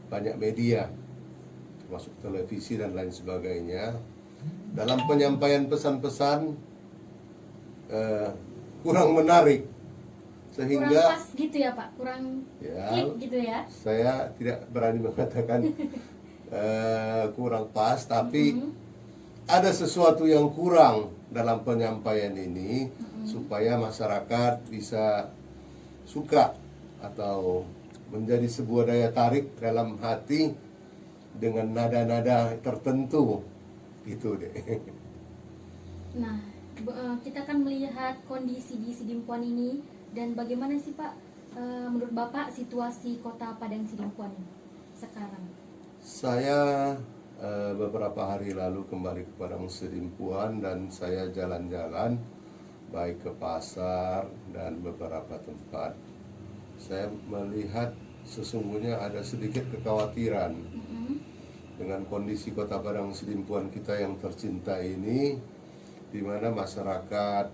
banyak media, termasuk televisi dan lain sebagainya, dalam penyampaian pesan-pesan kurang menarik, sehingga kurang pas gitu ya Pak, kurang klik gitu ya. Saya tidak berani mengatakan kurang pas, tapi ada sesuatu yang kurang dalam penyampaian ini supaya masyarakat bisa suka atau menjadi sebuah daya tarik dalam hati dengan nada-nada tertentu gitu deh. Nah, kita akan melihat kondisi di Sidimpuan ini dan bagaimana sih Pak menurut Bapak situasi kota Padang Sidimpuan sekarang? Saya beberapa hari lalu kembali ke Padang Sidimpuan dan saya jalan-jalan baik ke pasar dan beberapa tempat. Saya melihat sesungguhnya ada sedikit kekhawatiran dengan kondisi kota Padang Sidimpuan kita yang tercinta ini, di mana masyarakat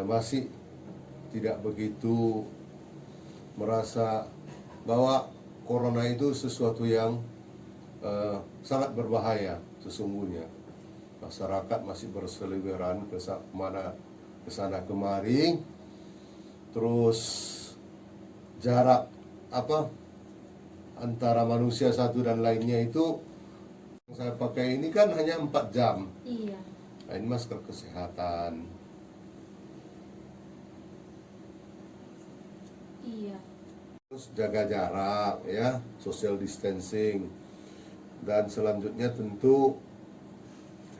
masih tidak begitu merasa bahwa corona itu sesuatu yang sangat berbahaya. Sesungguhnya masyarakat masih berseliweran ke sana kemari, terus jarak antara manusia satu dan lainnya itu yang saya pakai ini kan hanya 4 jam. Iya. Nah, ini masker kesehatan. Iya. Terus jaga jarak ya, social distancing. Dan selanjutnya tentu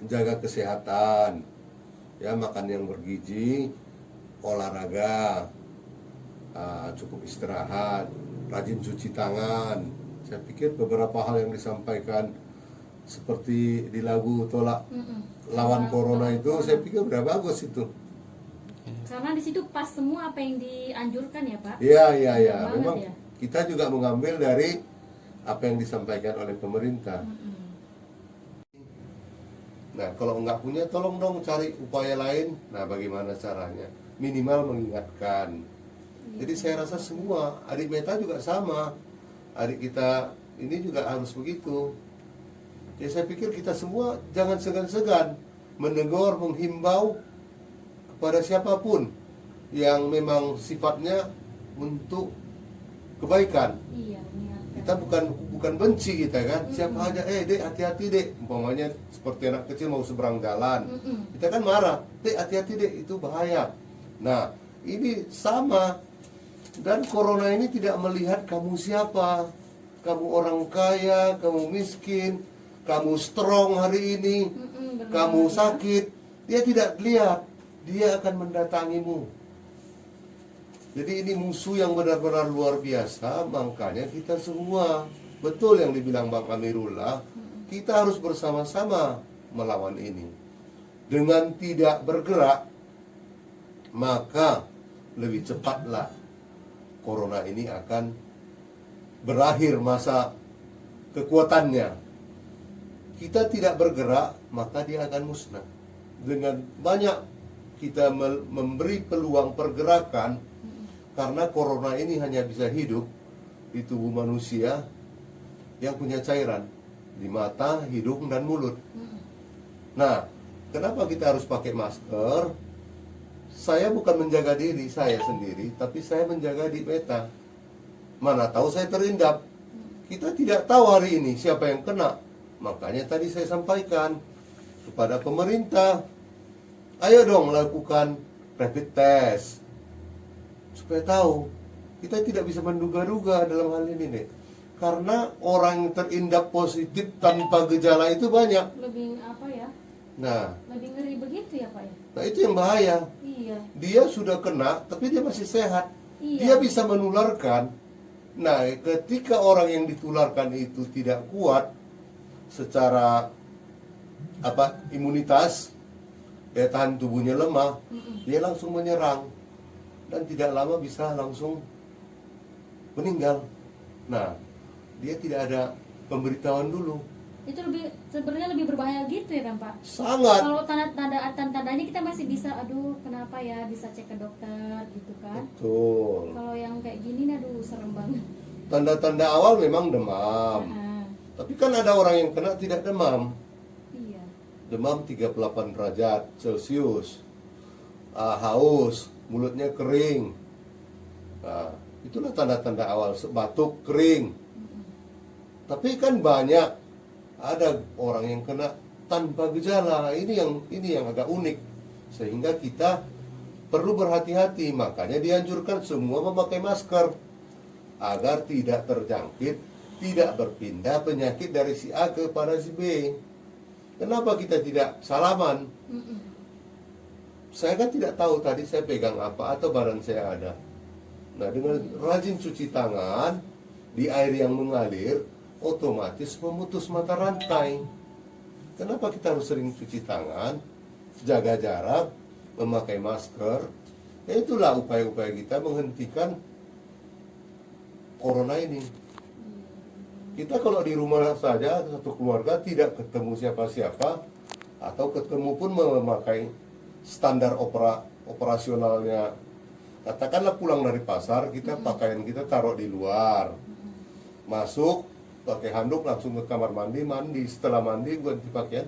jaga kesehatan. Ya, makan yang bergizi, olahraga, cukup istirahat, rajin cuci tangan. Saya pikir beberapa hal yang disampaikan seperti di lagu Tolak Lawan Corona itu, saya pikir udah bagus itu. Karena di situ pas semua apa yang dianjurkan ya Pak. Iya. Banget Memang ya. kita juga mengambil dari apa yang disampaikan oleh pemerintah. Nah, kalau nggak punya, tolong dong cari upaya lain. Nah, bagaimana caranya? Minimal mengingatkan. Jadi saya rasa semua, adik Meta juga sama. Adik kita ini juga harus begitu. Ya, saya pikir kita semua jangan segan-segan menegur, menghimbau kepada siapapun yang memang sifatnya untuk kebaikan. Iya, mengingatkan. Kita bukan benci kita kan. Siapa aja, dek hati-hati dek. Umpamanya seperti anak kecil mau seberang jalan. Kita kan marah, dek hati-hati dek, itu bahaya. Nah, ini sama. Dan corona ini tidak melihat kamu siapa. Kamu orang kaya, kamu miskin, kamu strong hari ini, kamu sakit. Dia tidak lihat. Dia akan mendatangimu. Jadi ini musuh yang benar-benar luar biasa. Makanya kita semua, betul yang dibilang Bang Amirullah, kita harus bersama-sama melawan ini. Dengan tidak bergerak, maka lebih cepatlah corona ini akan berakhir masa kekuatannya. Kita tidak bergerak, maka dia akan musnah. Dengan banyak kita memberi peluang pergerakan, karena corona ini hanya bisa hidup di tubuh manusia yang punya cairan di mata, hidung, dan mulut. Nah, kenapa kita harus pakai masker? Saya bukan menjaga diri saya sendiri, tapi saya menjaga adik Meta. Mana tahu saya terindap. Kita tidak tahu hari ini siapa yang kena. Makanya tadi saya sampaikan kepada pemerintah, ayo dong lakukan rapid test supaya tahu. Kita tidak bisa menduga-duga dalam hal ini nih, karena orang yang terindap positif tanpa gejala itu banyak. Lebih apa ya? Nah, Lebih ngeri begitu ya Pak ya? nah itu yang bahaya. Iya. Dia sudah kena tapi dia masih sehat. Iya. Dia bisa menularkan. Nah, ketika orang yang ditularkan itu tidak kuat secara imunitas, daya tahan tubuhnya lemah, dia langsung menyerang dan tidak lama bisa langsung meninggal. Nah, dia tidak ada pemberitahuan dulu. Itu sebenarnya lebih berbahaya gitu ya kan Pak? Sangat. Kalau tanda-tandanya kita masih bisa, aduh kenapa ya, bisa cek ke dokter gitu kan. Betul. Kalau yang kayak gini, aduh serem banget. Tanda-tanda awal memang demam. Tapi kan ada orang yang kena tidak demam. Iya. Demam 38 derajat Celcius. Haus, mulutnya kering. Nah, itulah tanda-tanda awal, batuk, kering. Tapi kan banyak ada orang yang kena tanpa gejala. Ini yang agak unik. Sehingga kita perlu berhati-hati. Makanya dianjurkan semua memakai masker agar tidak terjangkit, tidak berpindah penyakit dari si A kepada si B. Kenapa kita tidak salaman? Saya kan tidak tahu tadi saya pegang apa atau badan saya ada. Nah, dengan rajin cuci tangan di air yang mengalir, otomatis memutus mata rantai. Kenapa kita harus sering cuci tangan, jaga jarak, memakai masker? Ya, itulah upaya-upaya kita menghentikan corona ini. Kita kalau di rumah saja satu keluarga tidak ketemu siapa-siapa, atau ketemu pun memakai standar operasionalnya. Katakanlah pulang dari pasar, kita pakaian kita taruh di luar, masuk pakai handuk langsung ke kamar mandi, setelah mandi ganti pakaian,